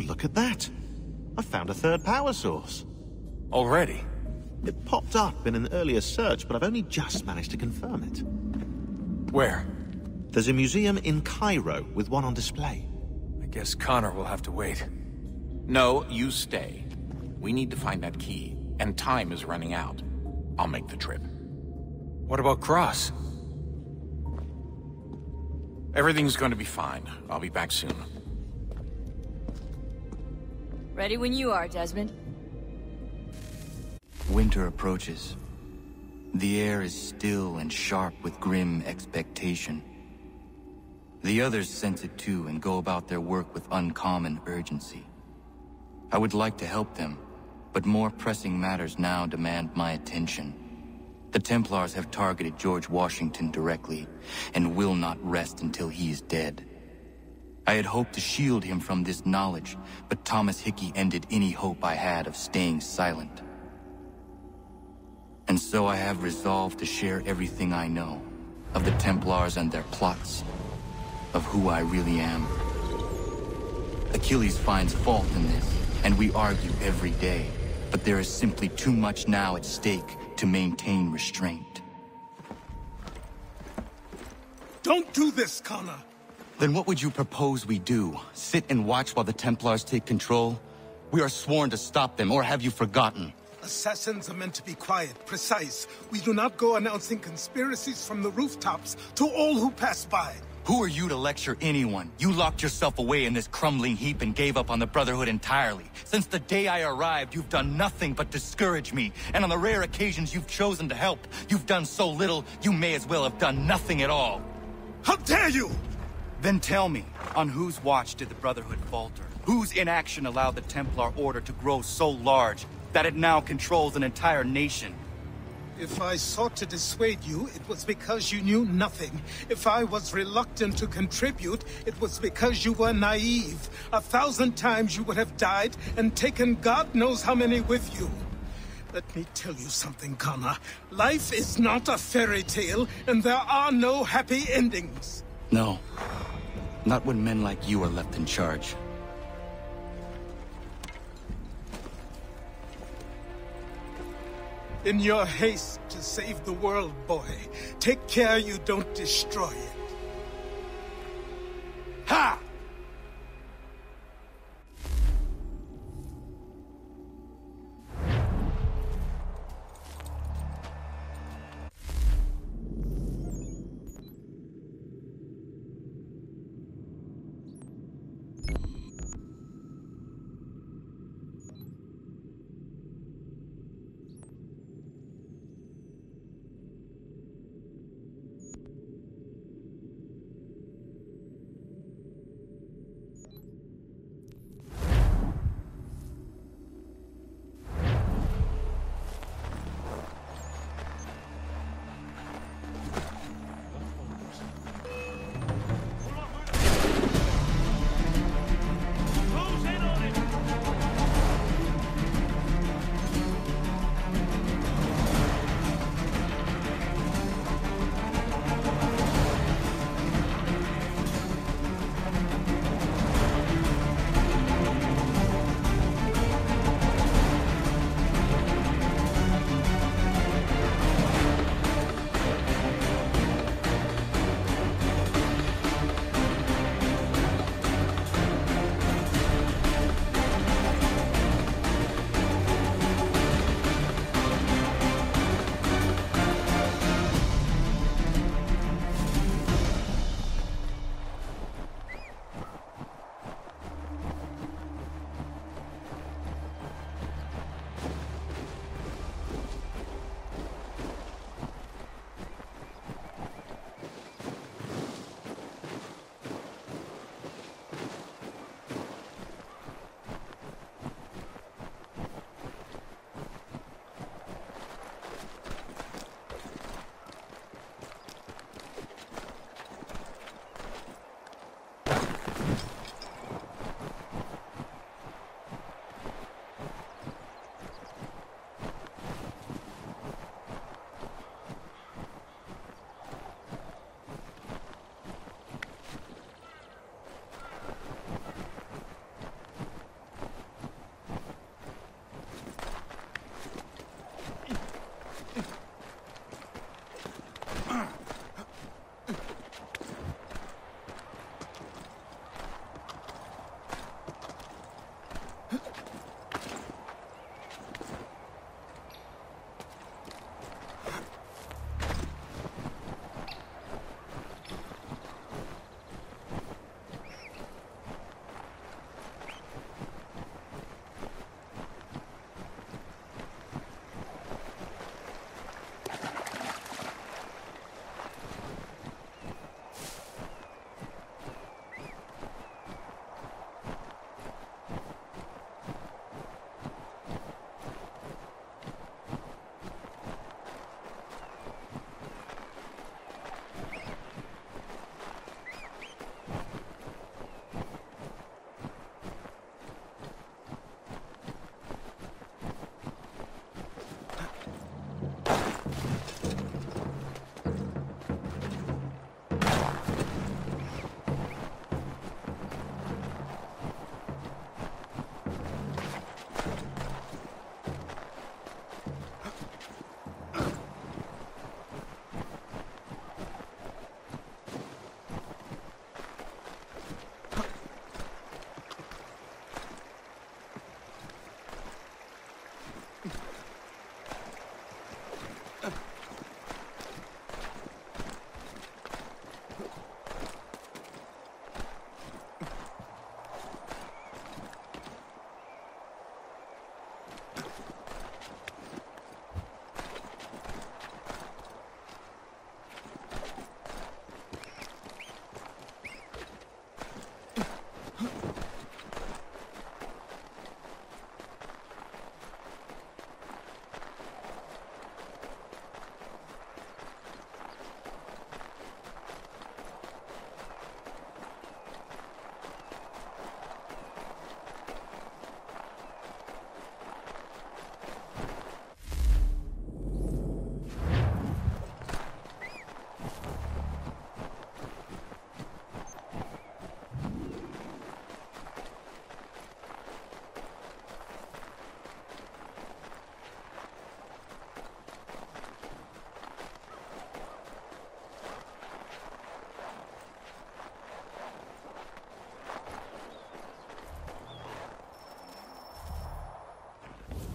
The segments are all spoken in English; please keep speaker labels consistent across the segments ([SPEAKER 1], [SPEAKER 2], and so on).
[SPEAKER 1] look at that. I found a third power source.
[SPEAKER 2] Already?
[SPEAKER 1] It popped up in an earlier search, but I've only just managed to confirm it.
[SPEAKER 2] Where?
[SPEAKER 1] There's a museum in Cairo with one on display.
[SPEAKER 2] I guess Connor will have to wait.
[SPEAKER 3] No, you stay. We need to find that key, and time is running out. I'll make the trip.
[SPEAKER 2] What about Cross?
[SPEAKER 3] Everything's going to be fine. I'll be back soon.
[SPEAKER 4] Ready when you are, Desmond.
[SPEAKER 5] Winter approaches. The air is still and sharp with grim expectation. The others sense it too and go about their work with uncommon urgency. I would like to help them, but more pressing matters now demand my attention. The Templars have targeted George Washington directly, and will not rest until he is dead. I had hoped to shield him from this knowledge, but Thomas Hickey ended any hope I had of staying silent. And so I have resolved to share everything I know, of the Templars and their plots, of who I really am. Achilles finds fault in this, and we argue every day, but there is simply too much now at stake to maintain restraint.
[SPEAKER 6] Don't do this, Connor!
[SPEAKER 5] Then what would you propose we do? Sit and watch while the Templars take control? We are sworn to stop them, or have you forgotten?
[SPEAKER 6] Assassins are meant to be quiet, precise. We do not go announcing conspiracies from the rooftops to all who pass by.
[SPEAKER 5] Who are you to lecture anyone? You locked yourself away in this crumbling heap and gave up on the Brotherhood entirely. Since the day I arrived, you've done nothing but discourage me. And on the rare occasions you've chosen to help, you've done so little, you may as well have done nothing at all.
[SPEAKER 6] How dare you!
[SPEAKER 5] Then tell me, on whose watch did the Brotherhood falter? Whose inaction allowed the Templar Order to grow so large that it now controls an entire nation?
[SPEAKER 6] If I sought to dissuade you, it was because you knew nothing. If I was reluctant to contribute, it was because you were naive. 1,000 times you would have died and taken God knows how many with you. Let me tell you something, Connor. Life is not a fairy tale, and there are no happy endings.
[SPEAKER 5] No. Not when men like you are left in charge.
[SPEAKER 6] In your haste to save the world, boy, take care you don't destroy it. Ha!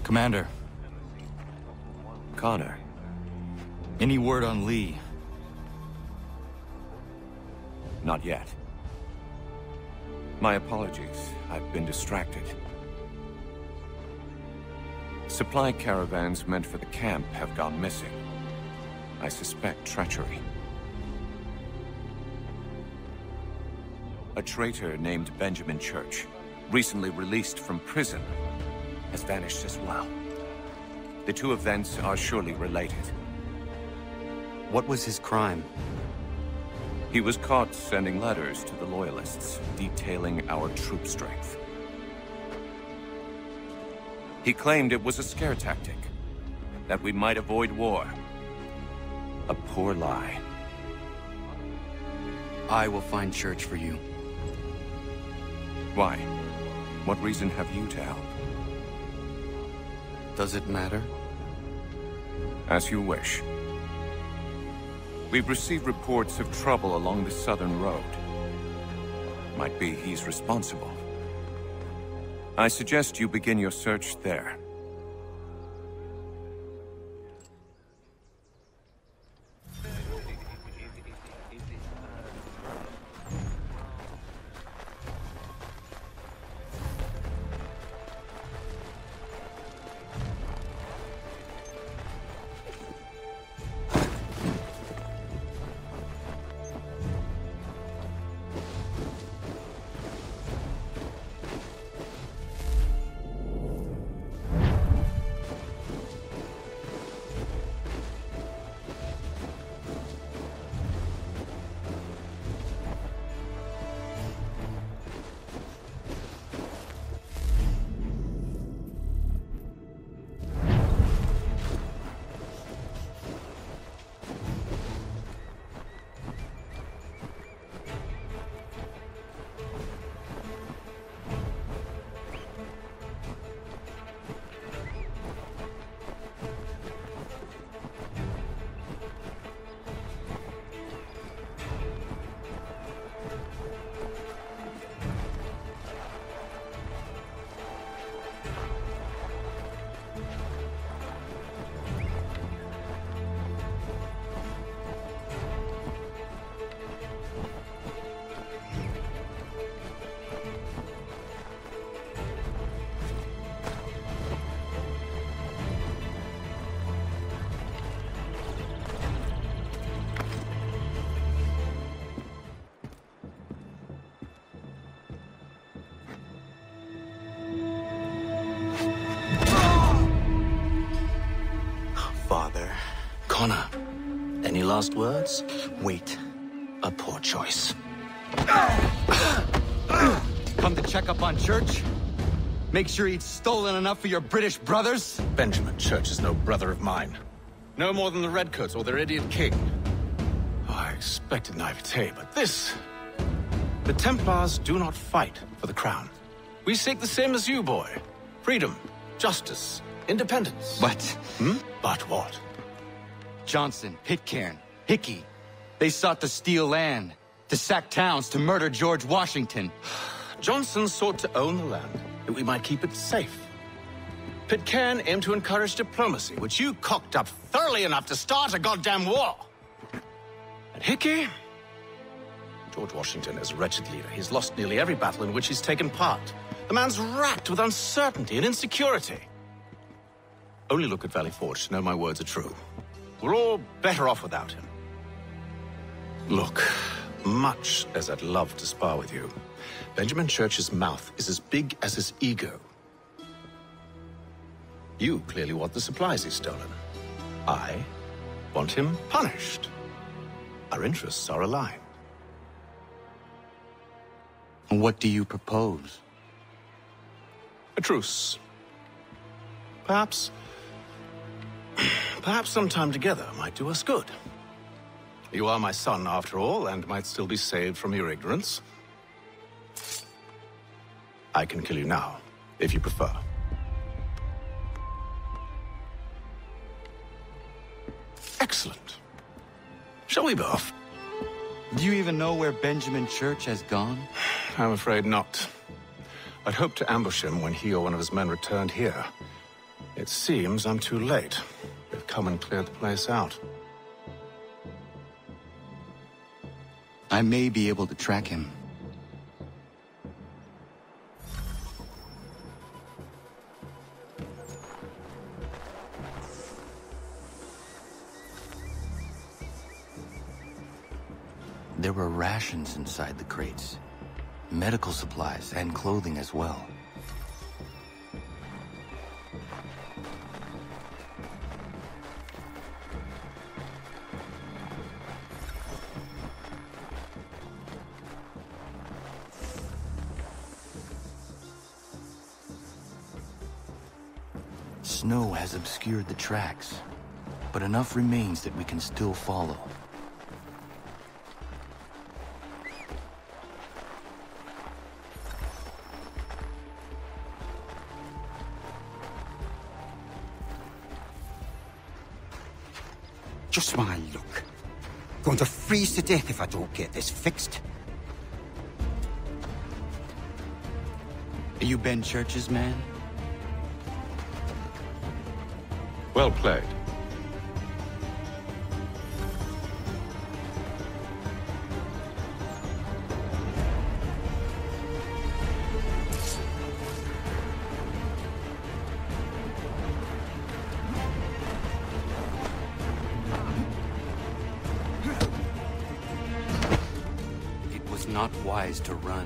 [SPEAKER 5] Commander,
[SPEAKER 2] Connor.
[SPEAKER 5] any word on Lee?
[SPEAKER 2] Not yet. My apologies. I've been distracted. Supply caravans meant for the camp have gone missing. I suspect treachery. A traitor named Benjamin Church, recently released from prison, has vanished as well. The two events are surely related.
[SPEAKER 7] What was his crime?
[SPEAKER 2] He was caught sending letters to the Loyalists, detailing our troop strength. He claimed it was a scare tactic, that we might avoid war. A poor lie.
[SPEAKER 7] I will find Church for you.
[SPEAKER 2] Why? What reason have you to help?
[SPEAKER 7] Does it matter?
[SPEAKER 2] As you wish. We've received reports of trouble along the southern road. Might be he's responsible. I suggest you begin your search there.
[SPEAKER 8] last words?
[SPEAKER 7] Wait.
[SPEAKER 8] A poor choice.
[SPEAKER 5] Come to check up on Church? Make sure he'd stolen enough for your British brothers?
[SPEAKER 8] Benjamin Church is no brother of mine. No more than the Redcoats or their idiot king. Oh, I expected naivete, but this... The Templars do not fight for the crown. We seek the same as you, boy. Freedom, justice, independence.
[SPEAKER 5] But...
[SPEAKER 8] But what?
[SPEAKER 5] Johnson, Pitcairn, Hickey, they sought to steal land, to sack towns, to murder George Washington.
[SPEAKER 8] Johnson sought to own the land, that we might keep it safe. Pitcairn aimed to encourage diplomacy, which you cocked up thoroughly enough to start a goddamn war. And Hickey? George Washington is a wretched leader. He's lost nearly every battle in which he's taken part. The man's racked with uncertainty and insecurity. Only look at Valley Forge to know my words are true. We're all better off without him. Look, much as I'd love to spar with you, Benjamin Church's mouth is as big as his ego. You clearly want the supplies he's stolen. I want him punished. Our interests are aligned.
[SPEAKER 5] What do you propose?
[SPEAKER 8] A truce. Perhaps some time together might do us good. You are my son, after all, and might still be saved from your ignorance. I can kill you now, if you prefer. Excellent. Shall we both?
[SPEAKER 5] Do you even know where Benjamin Church has gone?
[SPEAKER 8] I'm afraid not. I'd hoped to ambush him when he or one of his men returned here. It seems I'm too late. They've come and cleared the place out.
[SPEAKER 5] I may be able to track him. There were rations inside the crates. Medical supplies and clothing as well. Snow has obscured the tracks, but enough remains that we can still follow.
[SPEAKER 9] Just my luck. Going to freeze to death if I don't get this fixed.
[SPEAKER 5] Are you Ben Church's man?
[SPEAKER 8] Well played.
[SPEAKER 7] Not wise to run.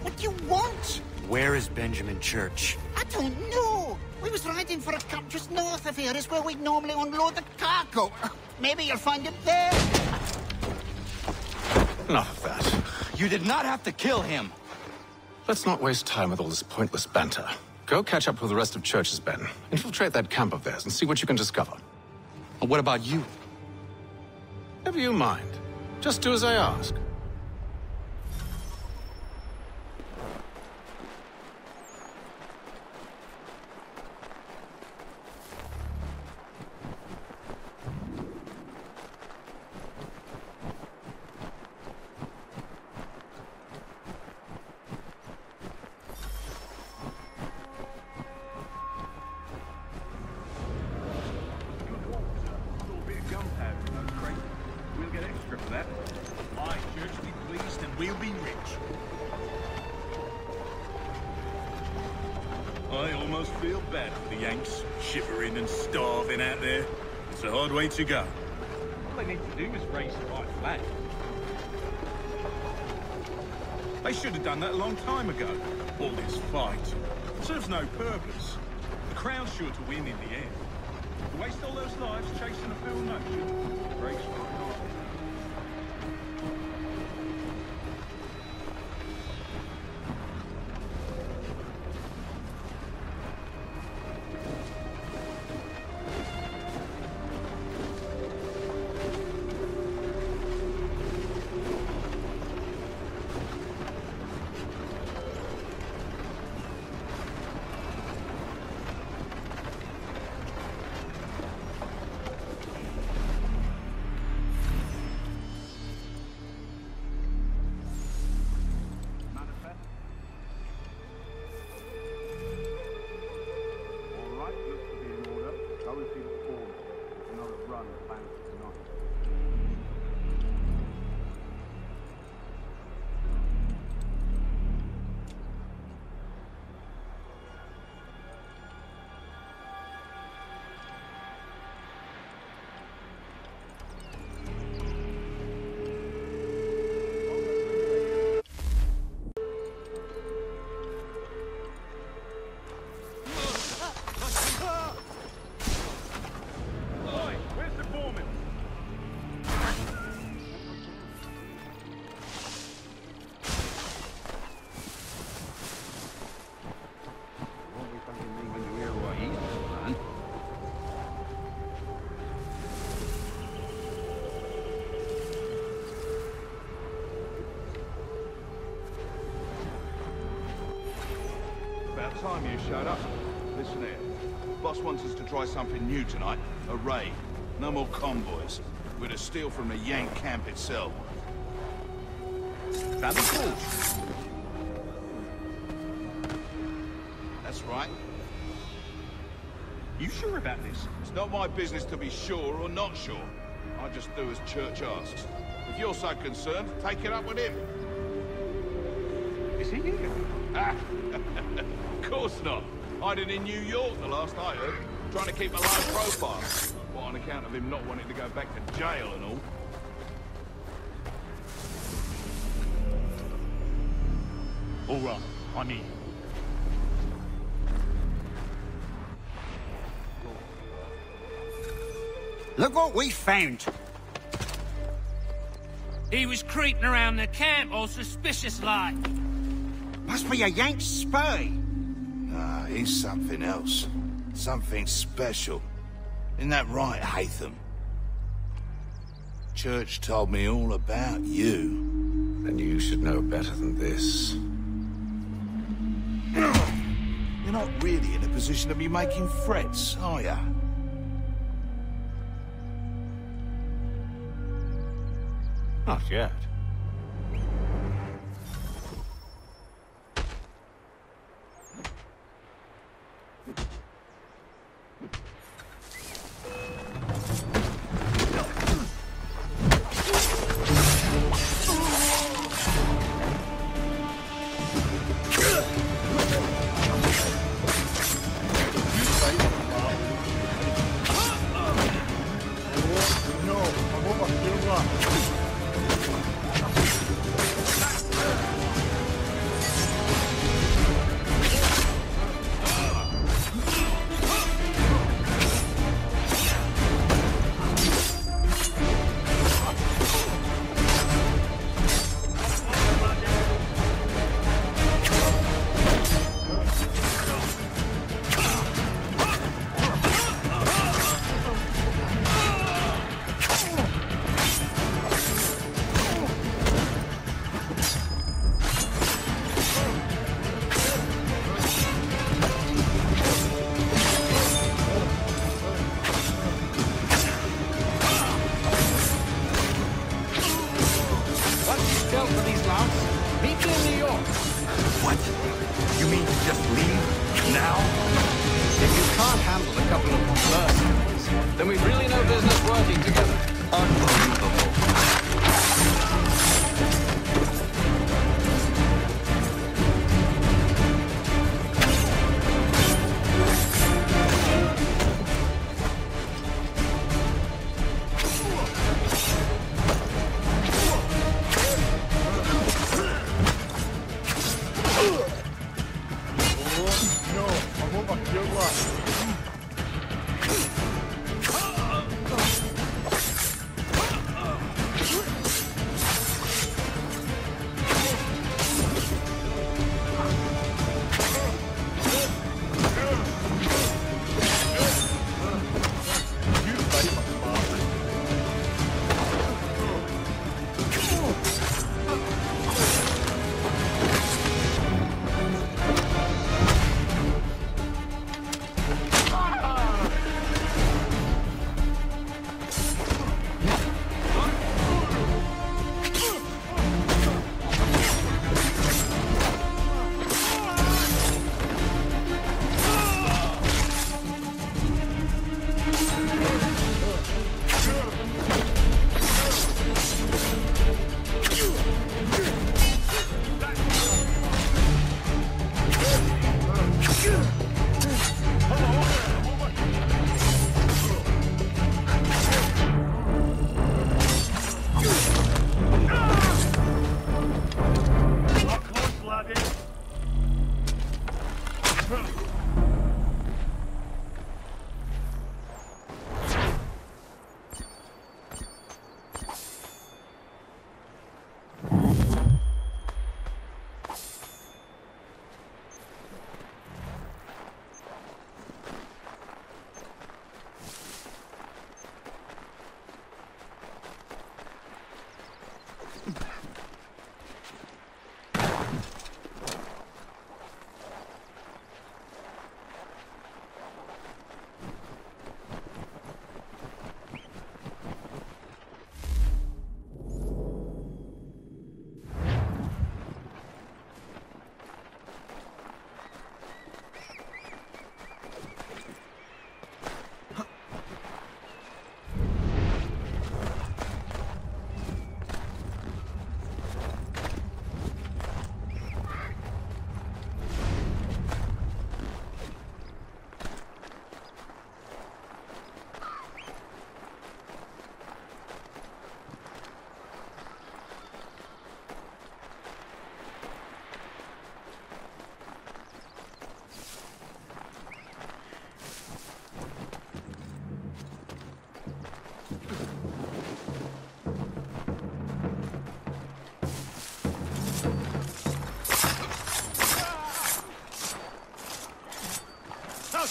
[SPEAKER 9] What do you want?
[SPEAKER 7] Where is Benjamin Church?
[SPEAKER 9] I don't know. We was riding for a camp just north of here. Is where we'd normally unload the cargo. Maybe you'll find him there.
[SPEAKER 8] Enough of that.
[SPEAKER 5] You did not have to kill him.
[SPEAKER 8] Let's not waste time with all this pointless banter. Go catch up with the rest of Church's men. Infiltrate that camp of theirs and see what you can discover.
[SPEAKER 5] And what about you?
[SPEAKER 8] Never you mind. Just do as I ask.
[SPEAKER 10] I almost feel bad for the Yanks, shivering and starving out there. It's a hard way to go.
[SPEAKER 11] All they need to do is raise the right flag.
[SPEAKER 10] They should have done that a long time ago. All this fight serves no purpose. The crown's sure to win in the end. To waste all those lives chasing a field notion breaks my heart. Time you showed up. Listen here. Boss wants us to try something new tonight. A raid. No more convoys. We're to steal from the Yank camp itself.
[SPEAKER 11] That'd be cool.
[SPEAKER 10] That's right.
[SPEAKER 11] You sure about this?
[SPEAKER 10] It's not my business to be sure or not sure. I just do as Church asks. If you're so concerned, take it up with him.
[SPEAKER 11] Is he here?
[SPEAKER 10] Ah, of course not. Hiding in New York, the last I heard. Trying to keep a low profile. What, on account of him not wanting to go back to jail and all?
[SPEAKER 11] All right, I'm in.
[SPEAKER 9] Look what we found.
[SPEAKER 12] He was creeping around the camp all suspicious-like.
[SPEAKER 9] Must be a Yank spy.
[SPEAKER 13] Ah, he's something else. Something special. Isn't that right, Hatham? Church told me all about you.
[SPEAKER 14] And you should know better than this.
[SPEAKER 13] You're not really in a position to be making threats, are ya?
[SPEAKER 14] Not yet.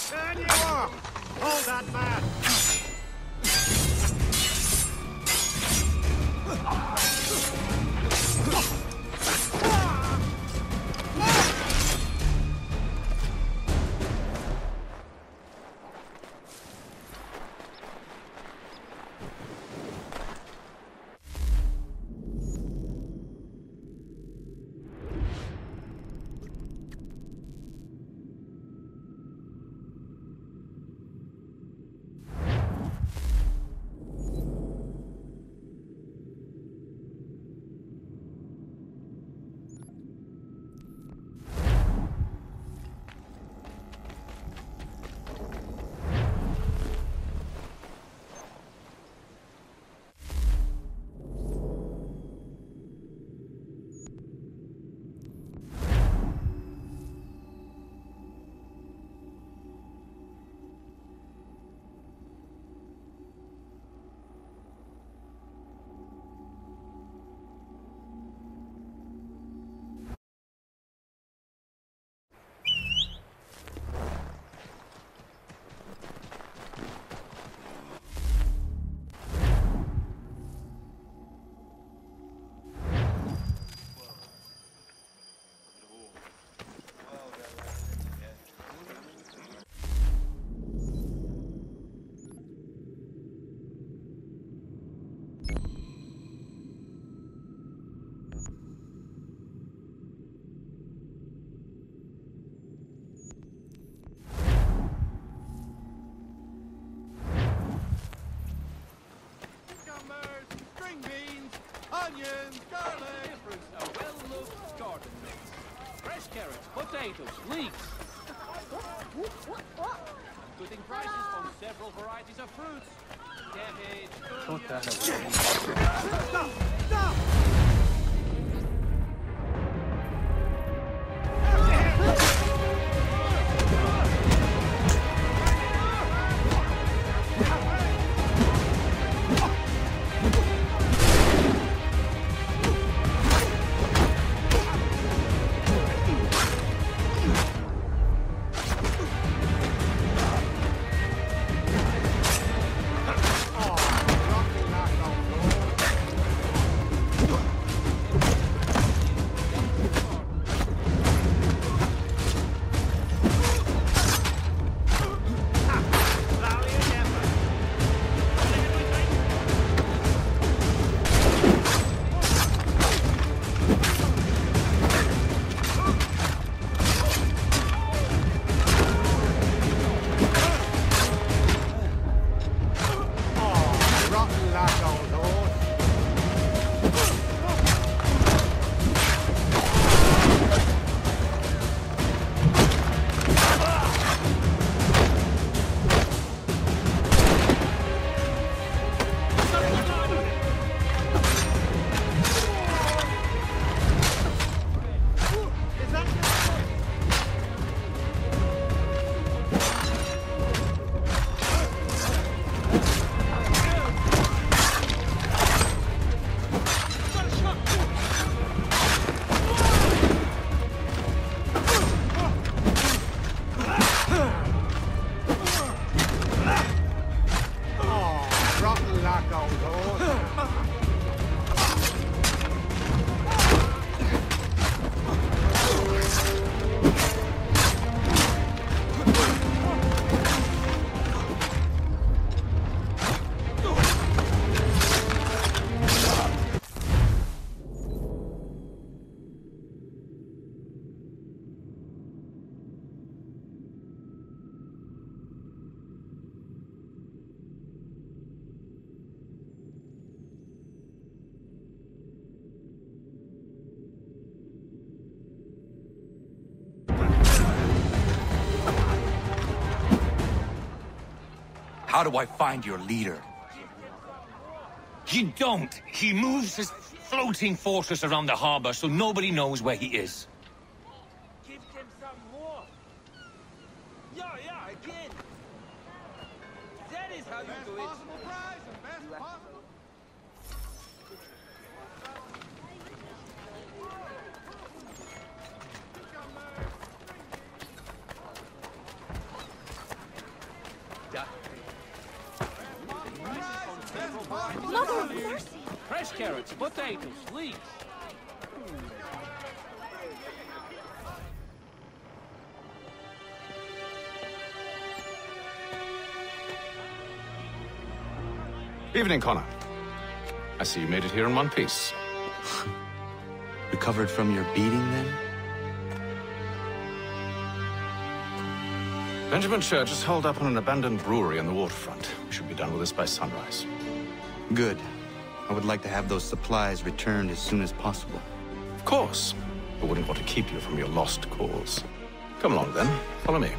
[SPEAKER 15] Turn you off! Hold that man!
[SPEAKER 16] onions, garlic. Fruits, a well-looked garden mix. Fresh carrots, potatoes, leeks. Including prices on several varieties of fruits. Cabbage, onions.
[SPEAKER 15] Stop! Stop!
[SPEAKER 5] How do I find your leader?
[SPEAKER 12] You don't. He moves his floating fortress around the harbor so nobody knows where he is.
[SPEAKER 16] Give them some more. Yeah, again. That is how you do it.
[SPEAKER 17] Mother of mercy!
[SPEAKER 16] Fresh carrots, potatoes, leeks.
[SPEAKER 8] Evening, Connor. I see you made it here in one piece.
[SPEAKER 5] Recovered from your beating, then?
[SPEAKER 8] Benjamin Church is holed up on an abandoned brewery on the waterfront. We should be done with this by sunrise.
[SPEAKER 5] Good. I would like to have those supplies returned as soon as possible.
[SPEAKER 8] Of course. I wouldn't want to keep you from your lost cause. Come along, then. Follow me.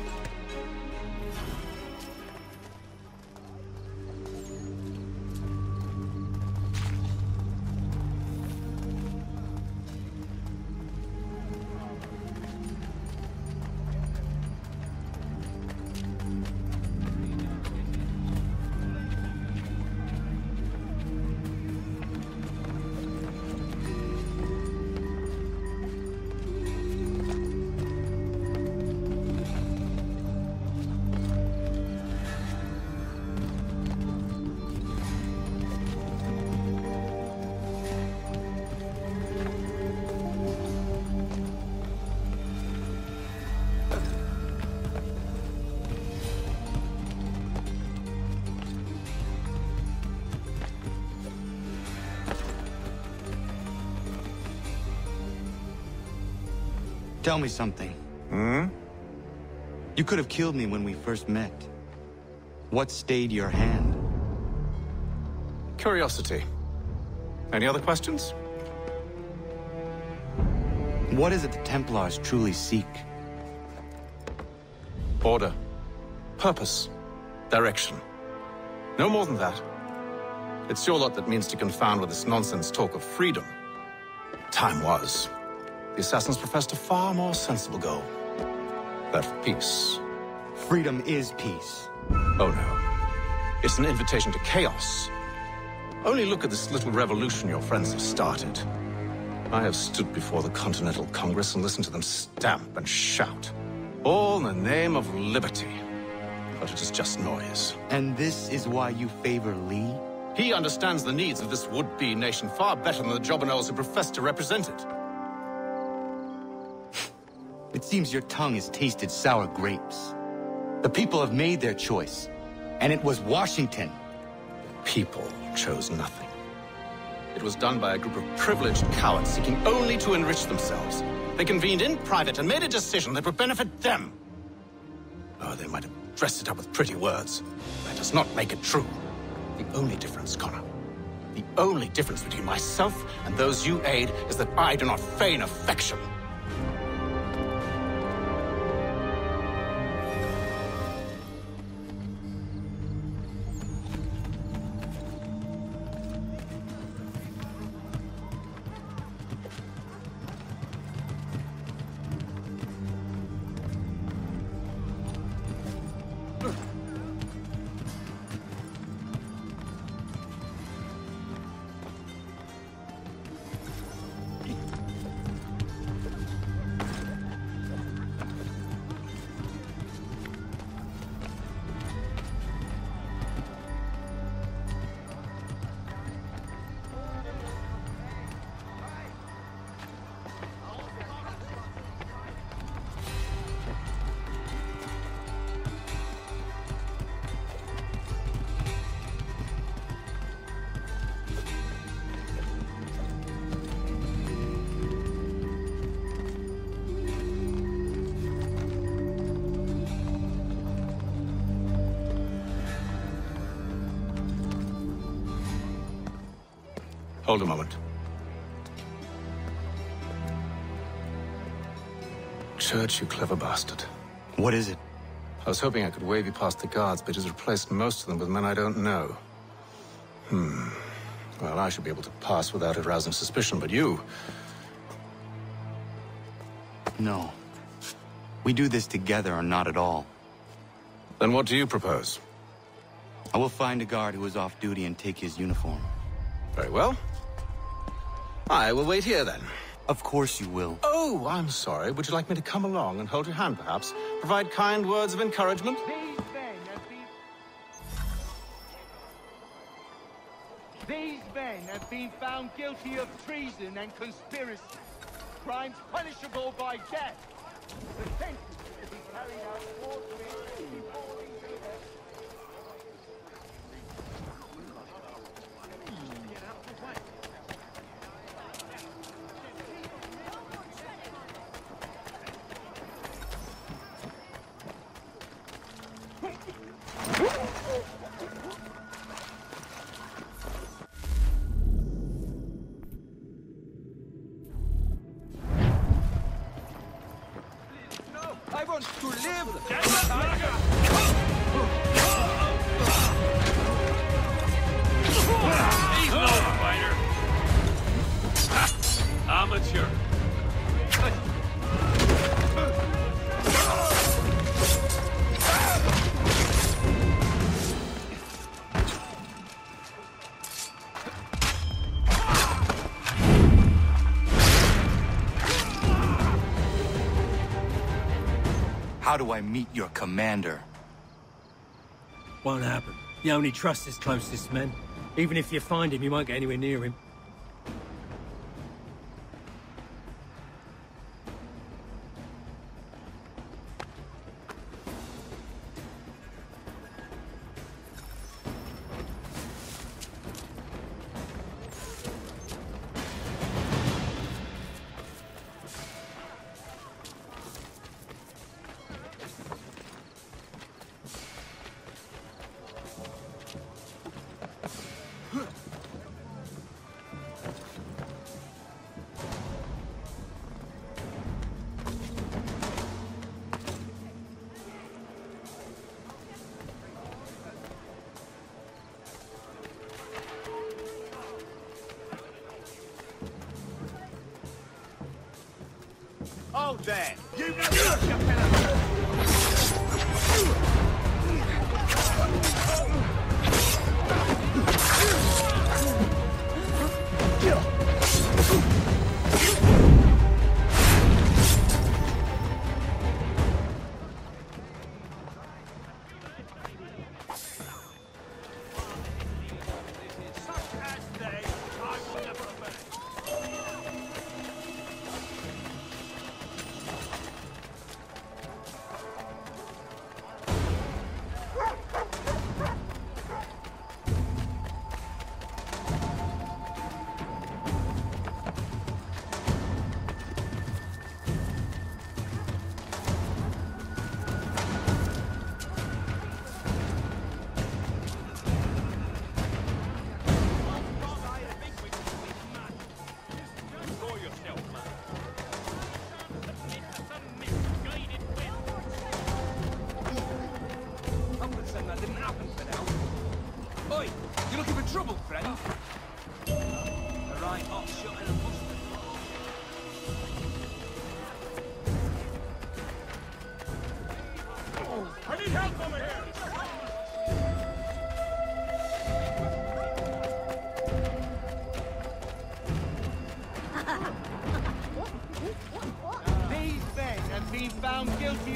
[SPEAKER 5] Tell me something. You could have killed me when we first met. What stayed your hand?
[SPEAKER 8] Curiosity. Any other questions?
[SPEAKER 5] What is it the Templars truly seek?
[SPEAKER 8] Order. Purpose. Direction. No more than that. It's your lot that means to confound with this nonsense talk of freedom. Time was. The assassins professed a far more sensible goal. That of peace.
[SPEAKER 5] Freedom is peace.
[SPEAKER 8] Oh no. It's an invitation to chaos. Only look at this little revolution your friends have started. I have stood before the Continental Congress and listened to them stamp and shout. All in the name of liberty. But it is just noise.
[SPEAKER 5] And this is why you favor Lee?
[SPEAKER 8] He understands the needs of this would-be nation far better than the jobberknolls who profess to represent it.
[SPEAKER 5] It seems your tongue has tasted sour grapes. The people have made their choice, and it was Washington.
[SPEAKER 8] People chose nothing. It was done by a group of privileged cowards seeking only to enrich themselves. They convened in private and made a decision that would benefit them. Oh, they might have dressed it up with pretty words. That does not make it true. The only difference, Connor, the only difference between myself and those you aid is that I do not feign affection. Hold a moment. Church, you clever bastard.
[SPEAKER 5] What is it?
[SPEAKER 14] I was hoping I could wave you past the guards, but he's replaced most of them with men I don't know. Well, I should be able to pass without arousing suspicion, but you...
[SPEAKER 5] No. We do this together or not at all.
[SPEAKER 14] Then what do you propose?
[SPEAKER 5] I will find a guard who is off duty and take his uniform.
[SPEAKER 14] Very well. I will wait here, then.
[SPEAKER 5] Of course you will.
[SPEAKER 14] Oh, I'm sorry. Would you like me to come along and hold your hand, perhaps? Provide kind words of encouragement?
[SPEAKER 16] These men have been found guilty of treason and conspiracy. Crimes punishable by death. The sentence is to be carried out forthwith before these events. I want to live!
[SPEAKER 18] He's no fighter! Amateur!
[SPEAKER 5] How do I meet your commander?
[SPEAKER 19] Won't happen. You only trust his closest men. Even if you find him, you won't get anywhere near him.
[SPEAKER 16] Oh, there! You know what, you fella!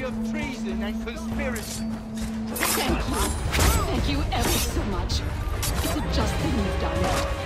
[SPEAKER 16] Of treason and conspiracy.
[SPEAKER 17] Thank you. Thank you ever so much. It's a just thing you've done.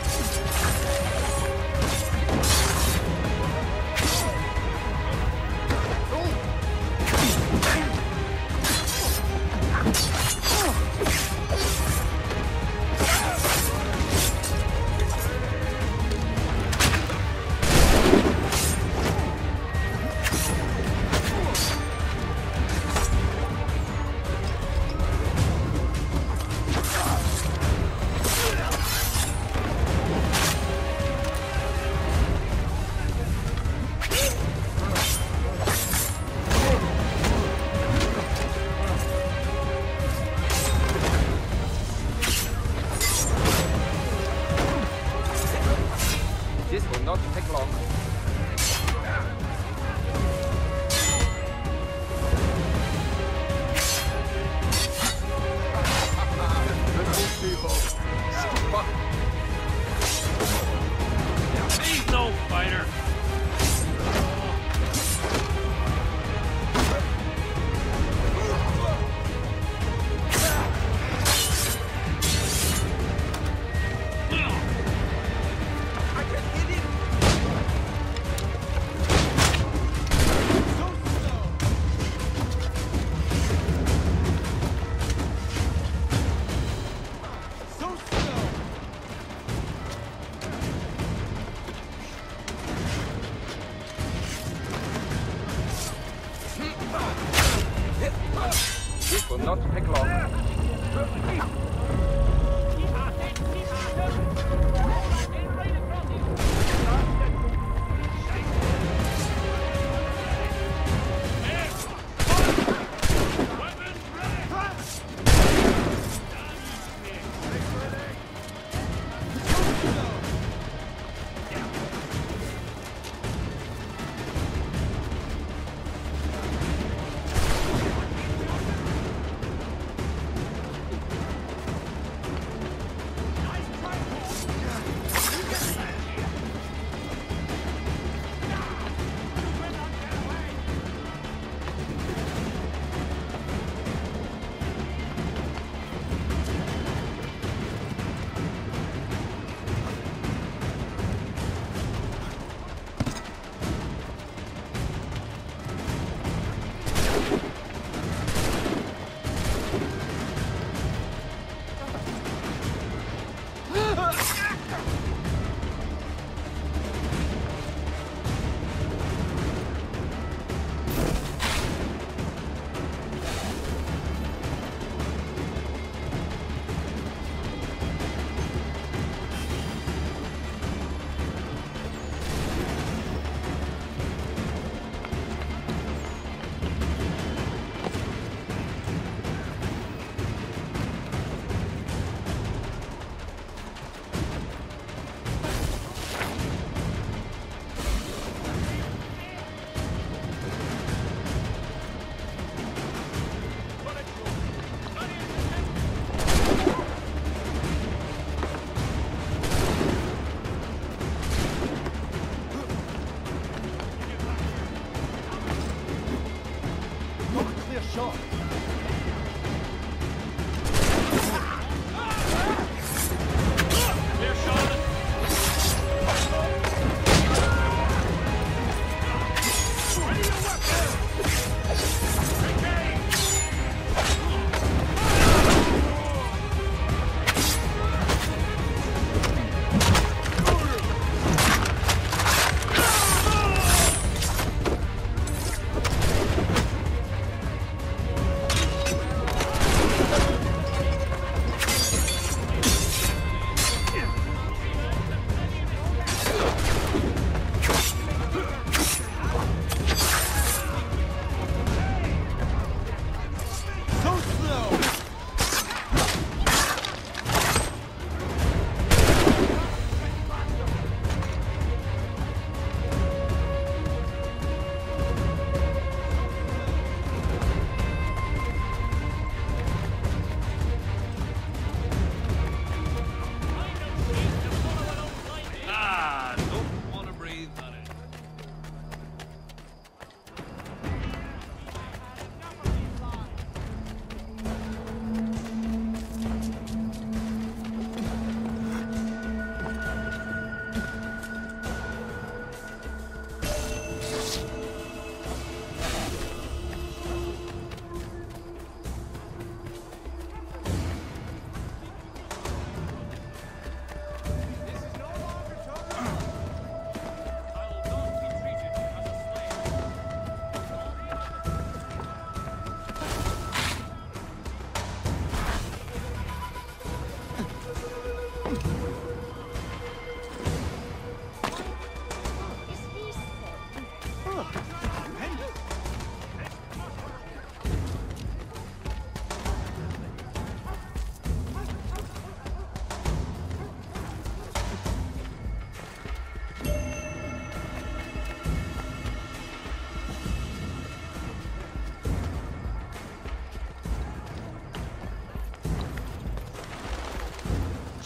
[SPEAKER 16] Not to take long.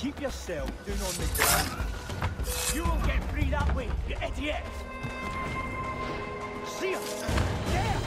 [SPEAKER 15] Keep yourself down on the ground. You won't get free that way, you idiot! See ya! There!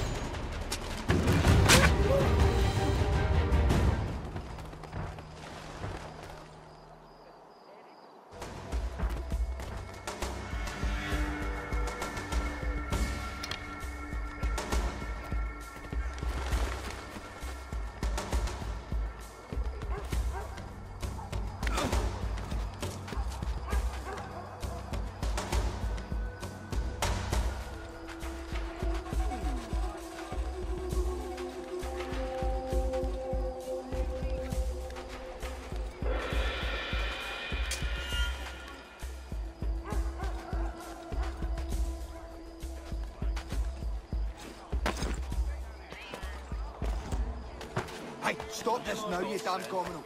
[SPEAKER 20] Hey, stop this now, you damn criminal.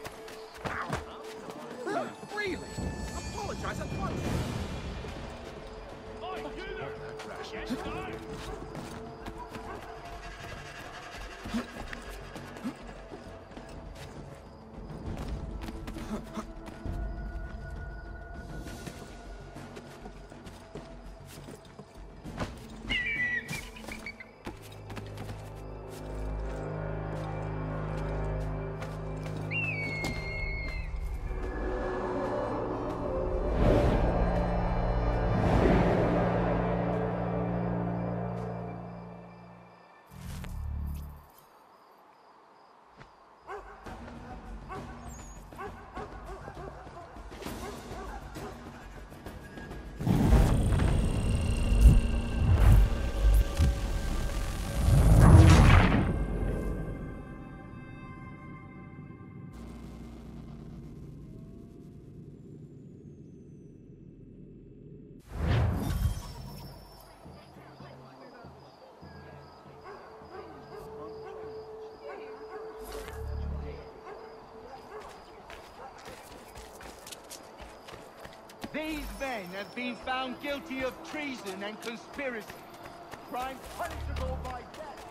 [SPEAKER 15] Really? Apologize at once. These men have been found guilty of treason and conspiracy. Crimes punishable by death.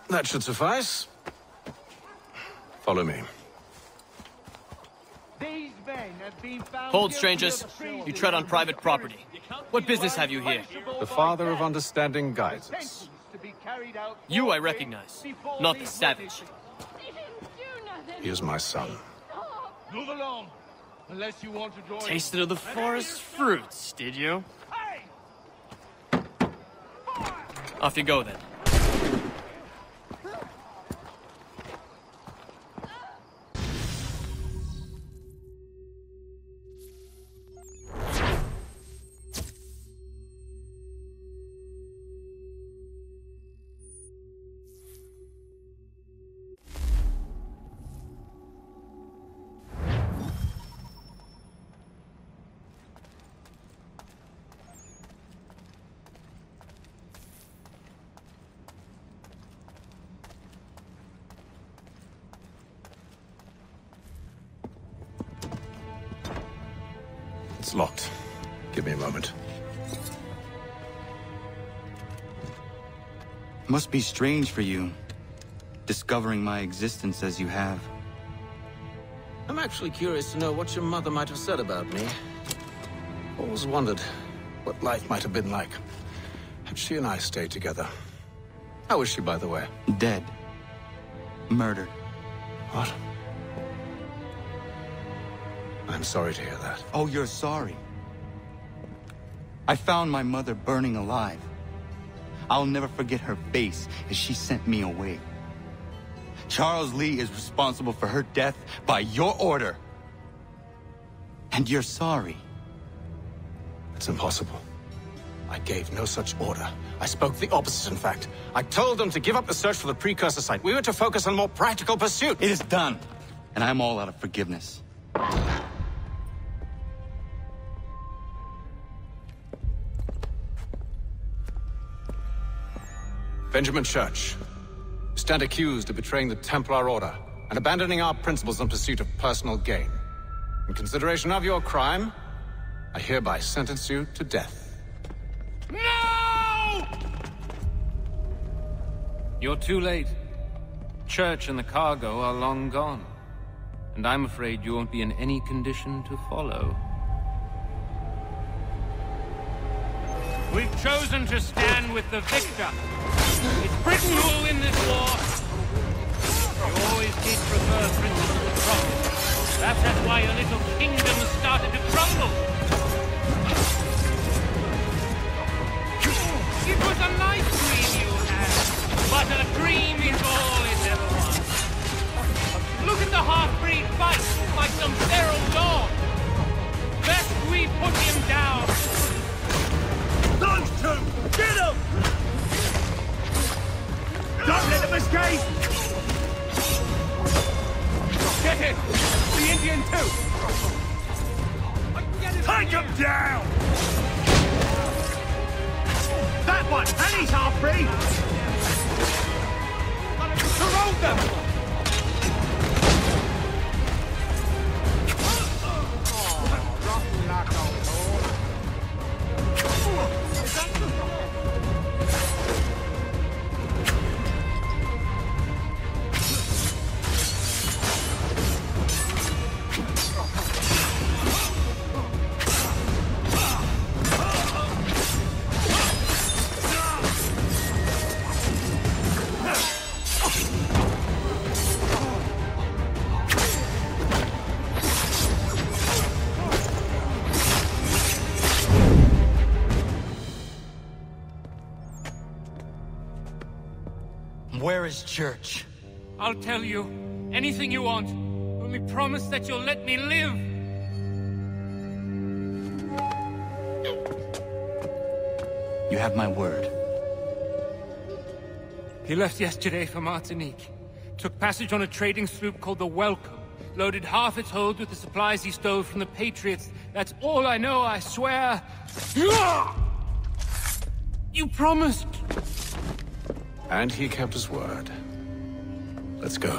[SPEAKER 14] That should suffice. Follow me.
[SPEAKER 16] These men have been found
[SPEAKER 21] Hold,
[SPEAKER 16] guilty
[SPEAKER 21] strangers.
[SPEAKER 16] of treason
[SPEAKER 21] You tread on
[SPEAKER 16] and
[SPEAKER 21] private property. What business have you here?
[SPEAKER 14] The father of understanding guides us.
[SPEAKER 16] to be carried out
[SPEAKER 21] You I recognize, not the savage.
[SPEAKER 14] He is my son.
[SPEAKER 16] Move along, unless you want to join.
[SPEAKER 21] Tasted of the forest fruits, did you? Off you go then.
[SPEAKER 14] It's locked. Give me a moment.
[SPEAKER 5] Must be strange for you, discovering my existence as you have.
[SPEAKER 14] I'm actually curious to know what your mother might have said about me. Always wondered what life might have been like had she and I stayed together. How is she, by the way?
[SPEAKER 5] Dead. Murdered.
[SPEAKER 14] What? I'm sorry to hear that.
[SPEAKER 5] Oh, you're sorry. I found my mother burning alive. I'll never forget her face as she sent me away. Charles Lee is responsible for her death by your order. And you're sorry.
[SPEAKER 14] It's impossible. I gave no such order. I spoke the opposite, in fact. I told them to give up the search for the precursor site. We were to focus on a more practical pursuit.
[SPEAKER 5] It is done. And I'm all out of forgiveness.
[SPEAKER 14] Benjamin Church. You stand accused of betraying the Templar Order. and abandoning our principles in pursuit of personal gain. In consideration of your crime, I hereby sentence you to death.
[SPEAKER 21] No! You're too late. Church and the cargo are long gone. And I'm afraid you won't be in any condition to follow. We've chosen to stand with the victor. It's Britain who will win this war. You always did prefer principles of profit. That's why your little kingdom started to crumble. It was a nice dream you had, but a dream is all it ever was. Look at the half-breed fight like some feral dog. Best we put him down.
[SPEAKER 15] Those two! Get them! Don't let them escape! Get him! The Indian too! Take him down! That one! And he's half-breed! Corrode them!
[SPEAKER 5] Where is Church?
[SPEAKER 21] I'll tell you. Anything you want. Only promise that you'll let me live.
[SPEAKER 5] You have my word.
[SPEAKER 21] He left yesterday for Martinique. Took passage on a trading sloop called the Welcome. Loaded half its hold with the supplies he stole from the Patriots. That's all I know, I swear. You promised.
[SPEAKER 14] And he kept his word. Let's go.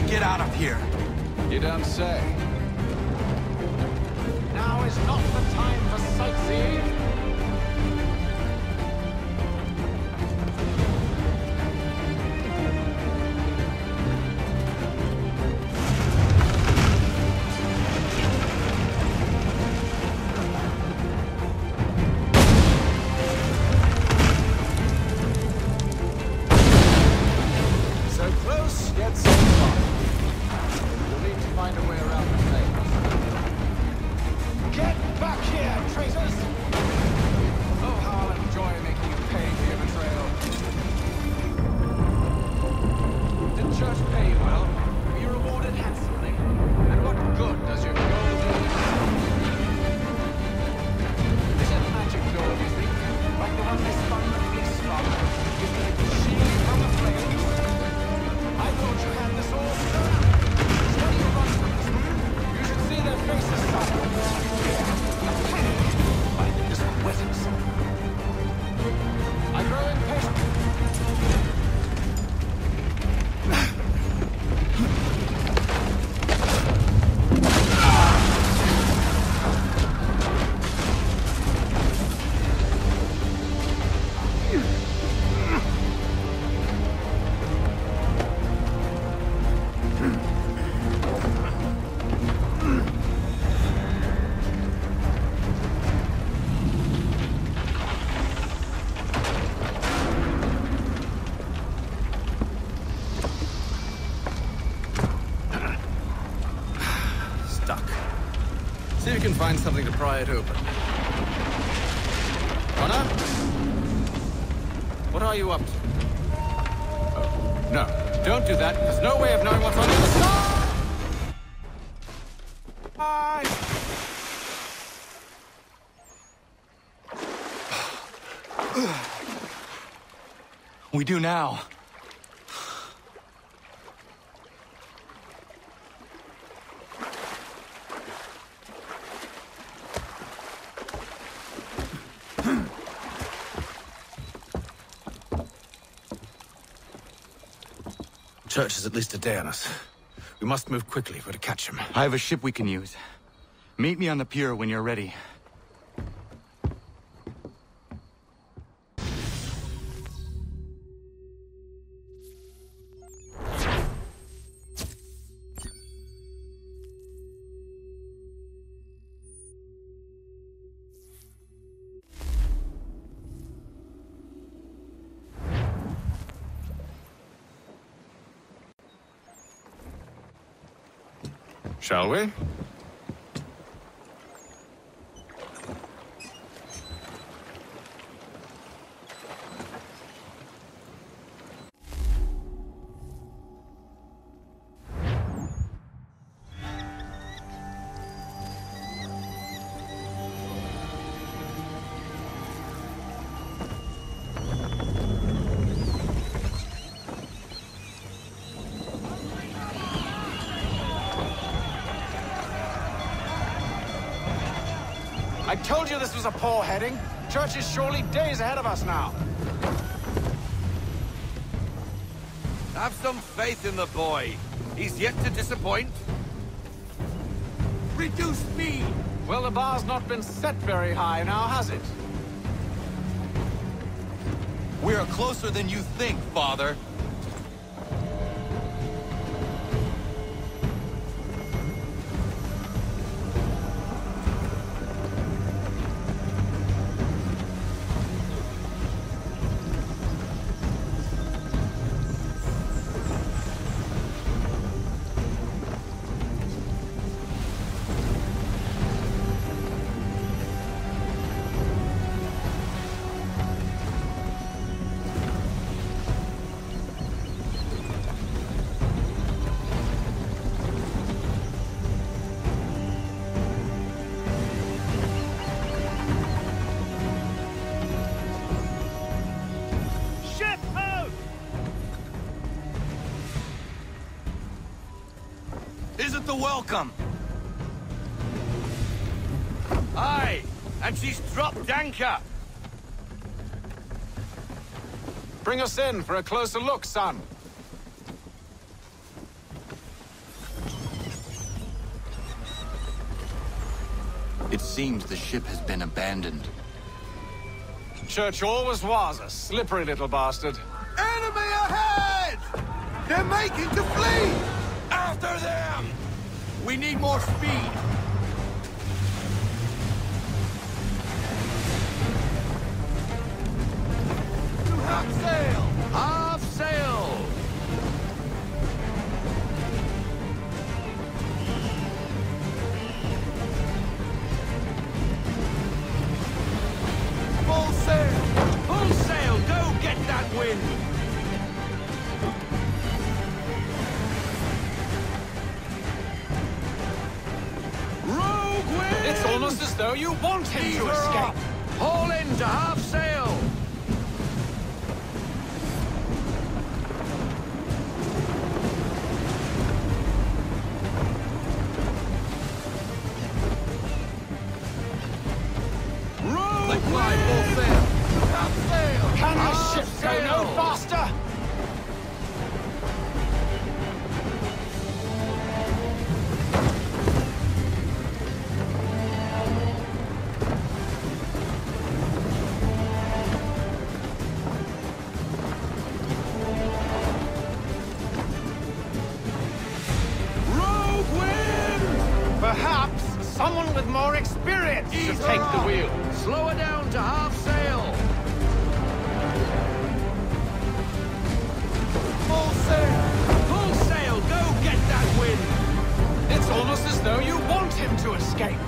[SPEAKER 5] Get out of here.
[SPEAKER 14] You don't say. Now is not the time for sightseeing. So close, yet so far. Find a way around the flames. Get back here, traitors! Oh, how I'll enjoy making you pay for your betrayal. Did Church pay you well? Were you rewarded handsomely? And what good does your gold do? Is it magic gold, you think? Like the one they spun the beast from? You can shield from the flames? I thought you had this all figured out. You should see their faces stop. I think this one wetting something. I grow impatient. See if you can find something to pry it open. Connor? What are you up to? Oh, no. Don't do that. There's no way of knowing what's on the other side!
[SPEAKER 5] We do now.
[SPEAKER 14] Church is at least a day on us. We must move quickly if we're to catch him.
[SPEAKER 5] I have a ship we can use. Meet me on the pier when you're ready.
[SPEAKER 14] Shall we?
[SPEAKER 8] I told you this was a poor heading. Church is surely days ahead of us now.
[SPEAKER 18] Have some faith in the boy. He's yet to disappoint.
[SPEAKER 8] Reduce speed! Well, the bar's not been set very high now, has it?
[SPEAKER 5] We are closer than you think, Father.
[SPEAKER 18] Isn't the welcome? Aye, and she's dropped anchor.
[SPEAKER 8] Bring us in for a closer look, son.
[SPEAKER 5] It seems the ship has been abandoned.
[SPEAKER 8] Church always was a slippery little bastard.
[SPEAKER 18] Enemy ahead! They're making to flee! After them! We need more speed. To half sail! Half sail! Full sail! Full sail! Go get that wind!
[SPEAKER 8] It's almost as though you want him to escape.
[SPEAKER 18] Haul in to half sail.
[SPEAKER 8] Rogue wind! Full sail. Half sail. Can the ship go no faster? Perhaps someone with more experience should take the wheel.
[SPEAKER 18] Slow her down to half sail. Full sail. Full sail. Go get that wind.
[SPEAKER 8] It's almost as though you want him to escape.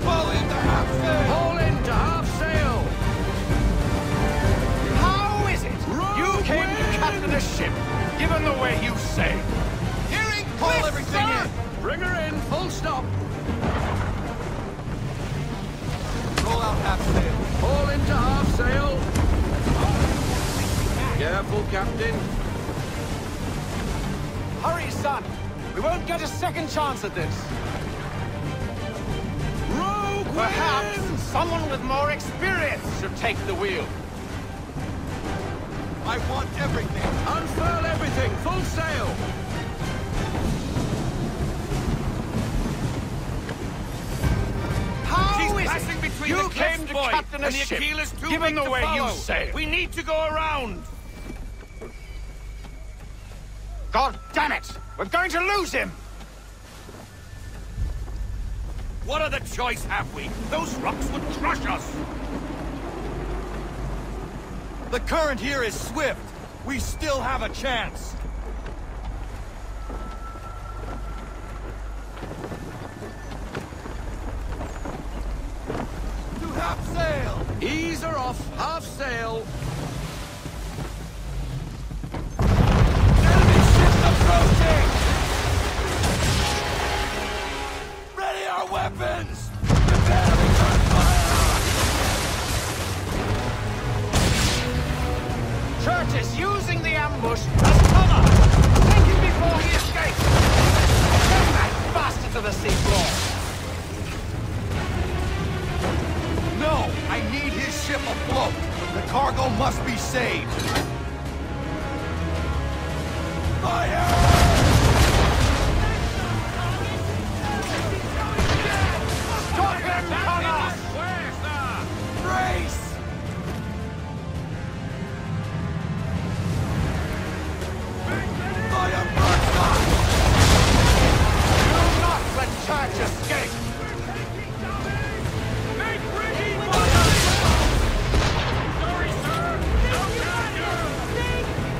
[SPEAKER 18] Fall into half sail. Haul into half sail.
[SPEAKER 8] How is it you came to captain a ship, given the way you sail?
[SPEAKER 18] Hearing Pull everything in. Bring her in, full stop. Roll out half sail. Haul into half sail.
[SPEAKER 14] Careful, Captain. Hurry, son! We won't get a second chance at this.
[SPEAKER 12] Rogue
[SPEAKER 14] Perhaps
[SPEAKER 12] wins!
[SPEAKER 14] someone with more experience should take the wheel.
[SPEAKER 18] I want everything.
[SPEAKER 14] Unfurl everything! Full sail!
[SPEAKER 12] She's passing between
[SPEAKER 14] you
[SPEAKER 12] the
[SPEAKER 14] came
[SPEAKER 12] cliffs,
[SPEAKER 14] to
[SPEAKER 12] boy,
[SPEAKER 14] captain a
[SPEAKER 12] and the
[SPEAKER 14] ship,
[SPEAKER 12] Achilles too
[SPEAKER 14] given
[SPEAKER 12] big
[SPEAKER 14] the
[SPEAKER 12] to
[SPEAKER 14] way
[SPEAKER 12] follow.
[SPEAKER 14] you sail.
[SPEAKER 12] We need to go around.
[SPEAKER 14] God damn it! We're going to lose him!
[SPEAKER 12] What other choice have we? Those rocks would crush us.
[SPEAKER 18] The current here is swift. We still have a chance. To half sail!
[SPEAKER 14] Ease her off, half sail.
[SPEAKER 18] Enemy ship approaching! Ready our weapons! Prepare to return fire!
[SPEAKER 14] Church is using the ambush as cover! Take him before he escapes! Send that bastard to the seafloor!
[SPEAKER 18] No! I need his ship afloat! The cargo must be saved! Fire!
[SPEAKER 14] Stop him, Connor!
[SPEAKER 18] Brace! Fire broadside!
[SPEAKER 14] Do not let Church escape!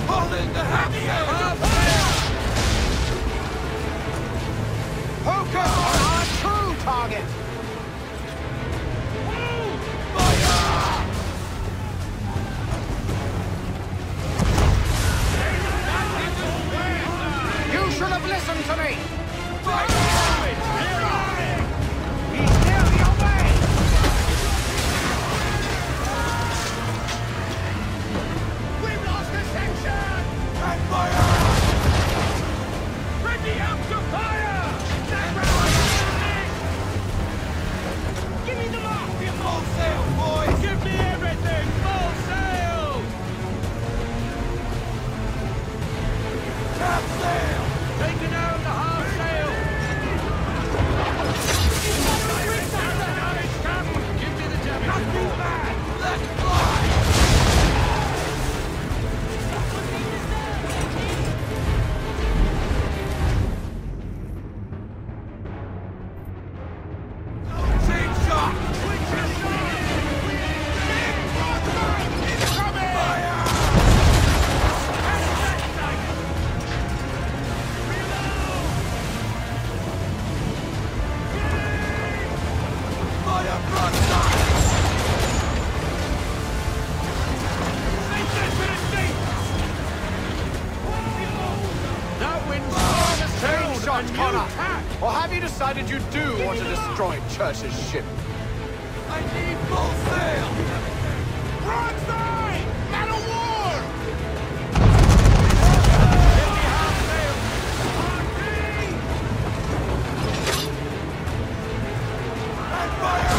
[SPEAKER 18] Hold in the half sail!
[SPEAKER 14] Focus on our true target! You should have listened to me! He's nearly away! We've lost the section!
[SPEAKER 18] And fire!
[SPEAKER 12] Ready up to fire! Give me the lock!
[SPEAKER 18] Full sail, boys!
[SPEAKER 12] Give me everything! Full sail!
[SPEAKER 18] Half sail!
[SPEAKER 12] Taking out the half sail! Give me the damage! Not too bad!
[SPEAKER 18] Let's fly! Change shot! Fire broadside!
[SPEAKER 14] That wind's change shot, Connor! Or have you decided you do want to destroy Church's ship?
[SPEAKER 18] I need full sail!
[SPEAKER 12] Broadside! Man of war!
[SPEAKER 18] And fire!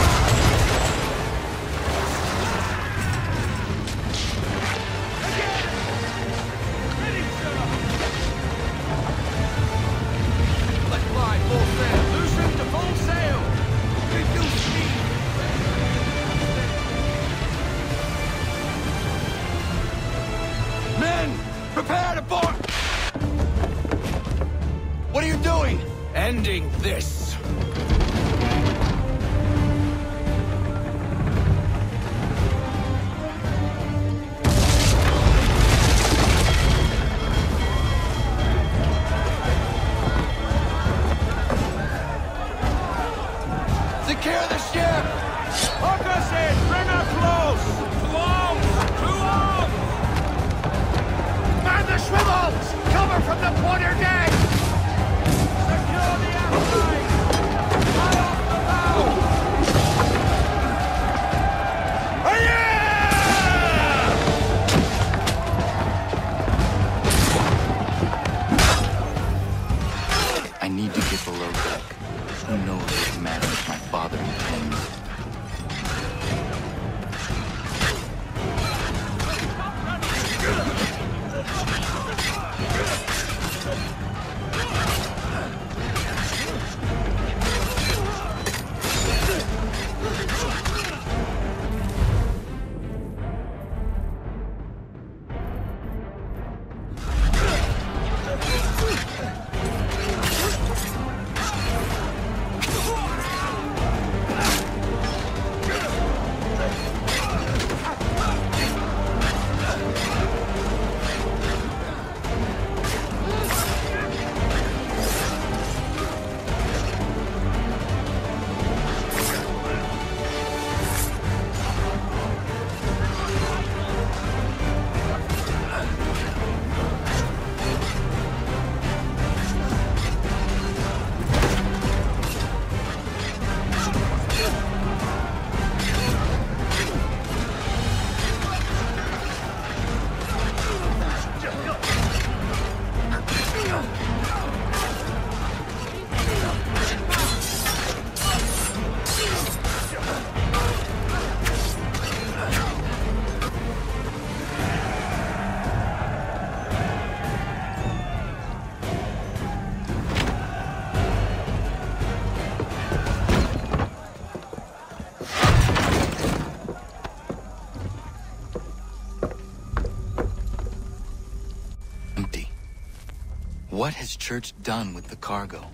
[SPEAKER 18] Let's fly full sail!
[SPEAKER 14] Loosen to full sail!
[SPEAKER 18] Reduce speed! Men! Prepare to board! What are you doing?
[SPEAKER 14] Ending this!
[SPEAKER 18] Secure the ship!
[SPEAKER 12] Hook us in! Bring her close! Close! Too long!
[SPEAKER 14] Man the swivels! Cover from the quarter deck!
[SPEAKER 12] Secure the outside! Cut off the bow!
[SPEAKER 5] need to get below deck. Who knows what madness my father intends? What has Church done with the cargo?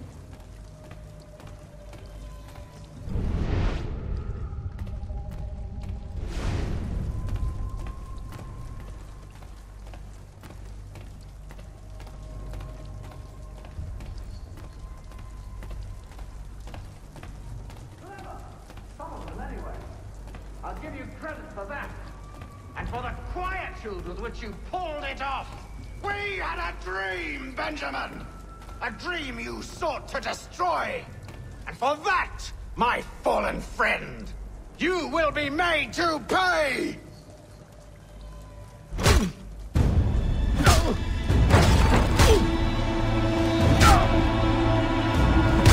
[SPEAKER 15] Some of them, anyway. I'll give you credit for that. And for the quietude with which you pulled it off.
[SPEAKER 18] We had a dream, Benjamin! A dream you sought to destroy! And for that, my fallen friend, you will be made to pay!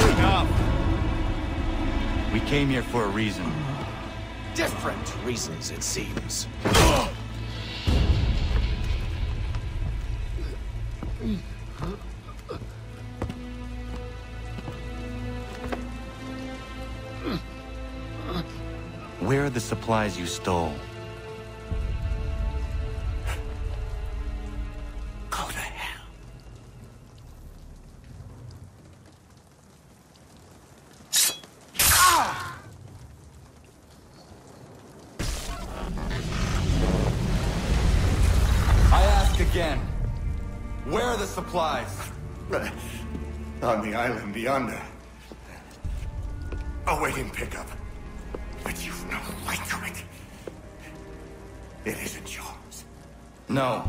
[SPEAKER 5] Enough! We came here for a reason.
[SPEAKER 8] Different reasons, it seems.
[SPEAKER 5] Where are the supplies you stole?
[SPEAKER 18] Go to hell. Ah!
[SPEAKER 5] I ask again. Where are the supplies?
[SPEAKER 18] On the island yonder. Awaiting pickup. But you've no right to it. It isn't yours.
[SPEAKER 5] No,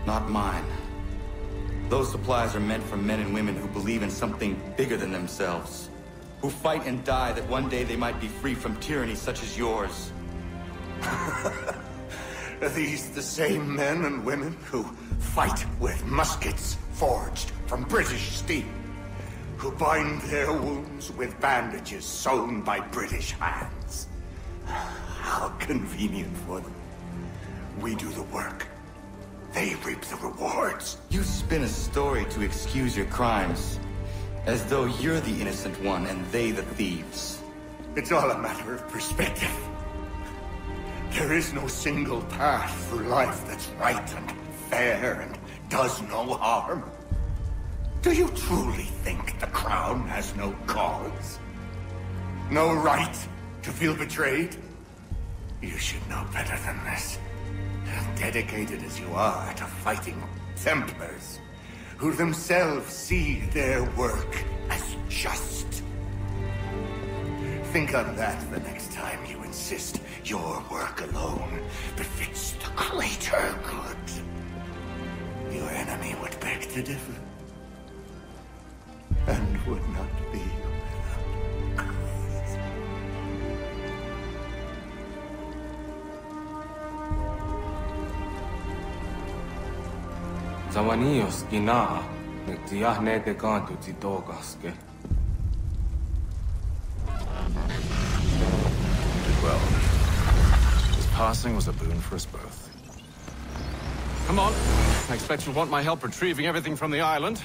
[SPEAKER 5] not mine. Those supplies are meant for men and women who believe in something bigger than themselves. Who fight and die that one day they might be free from tyranny such as yours.
[SPEAKER 18] Are these the same men and women who fight with muskets forged from British steel? Who bind their wounds with bandages sewn by British hands? How convenient for them. We do the work. They reap the rewards.
[SPEAKER 5] You spin a story to excuse your crimes, as though you're the innocent one and they the thieves.
[SPEAKER 18] It's all a matter of perspective. There is no single path through life that's right and fair and does no harm. Do you truly think the Crown has no cause? No right to feel betrayed? You should know better than this. Dedicated as you are to fighting Templars, who themselves see their work as just. Think on that the next time you insist your work alone befits the greater good. Your enemy would beg to differ. And would not be without cause.
[SPEAKER 1] Zawanios ina
[SPEAKER 14] Well, his passing was a boon for us both. Come on. I expect you'll want my help retrieving everything from the island.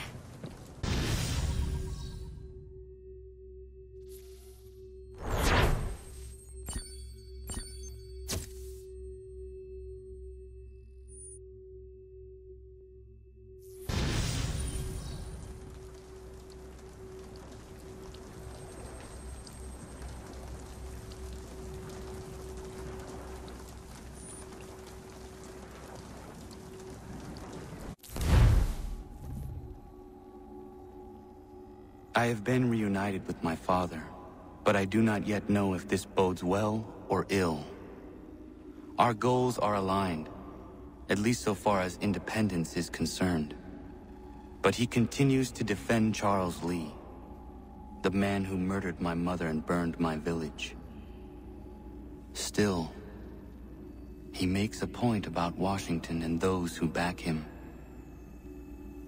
[SPEAKER 5] I have been reunited with my father, but I do not yet know if this bodes well or ill. Our goals are aligned, at least so far as independence is concerned. But he continues to defend Charles Lee, the man who murdered my mother and burned my village. Still, he makes a point about Washington and those who back him.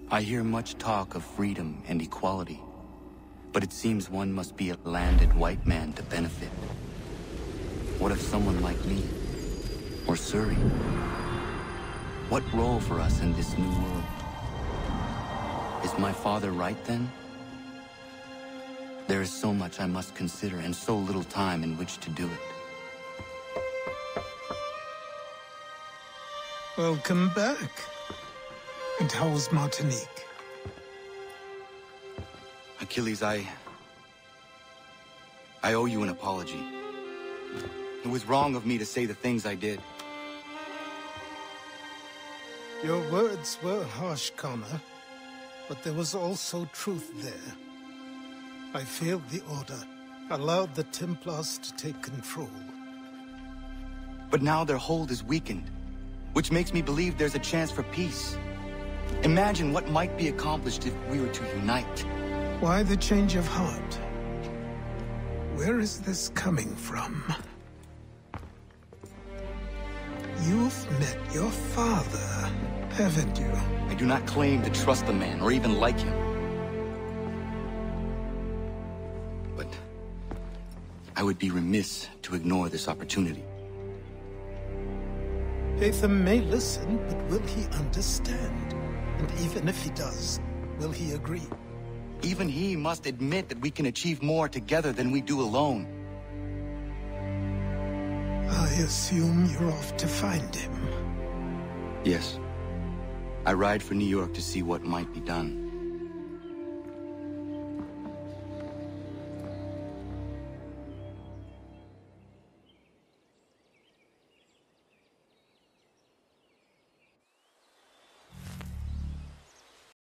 [SPEAKER 5] I hear much talk of freedom and equality, but it seems one must be a landed white man to benefit. What if someone like me, or Surrey? What role for us in this new world? Is my father right then? There is so much I must consider and so little time in which to do it.
[SPEAKER 6] Welcome back. And how was Martinique?
[SPEAKER 5] Achilles, I owe you an apology. It was wrong of me to say the things I did.
[SPEAKER 6] Your words were harsh, Connor, but there was also truth there. I failed the Order, allowed the Templars to take control.
[SPEAKER 5] But now their hold is weakened, which makes me believe there's a chance for peace. Imagine what might be accomplished if we were to unite.
[SPEAKER 6] Why the change of heart? Where is this coming from? You've met your father, haven't you?
[SPEAKER 5] I do not claim to trust the man, or even like him. But I would be remiss to ignore this opportunity.
[SPEAKER 6] Hatham may listen, but will he understand? And even if he does, will he agree?
[SPEAKER 5] Even he must admit that we can achieve more together than we do alone.
[SPEAKER 6] I assume you're off to find him.
[SPEAKER 5] Yes. I ride for New York to see what might be done.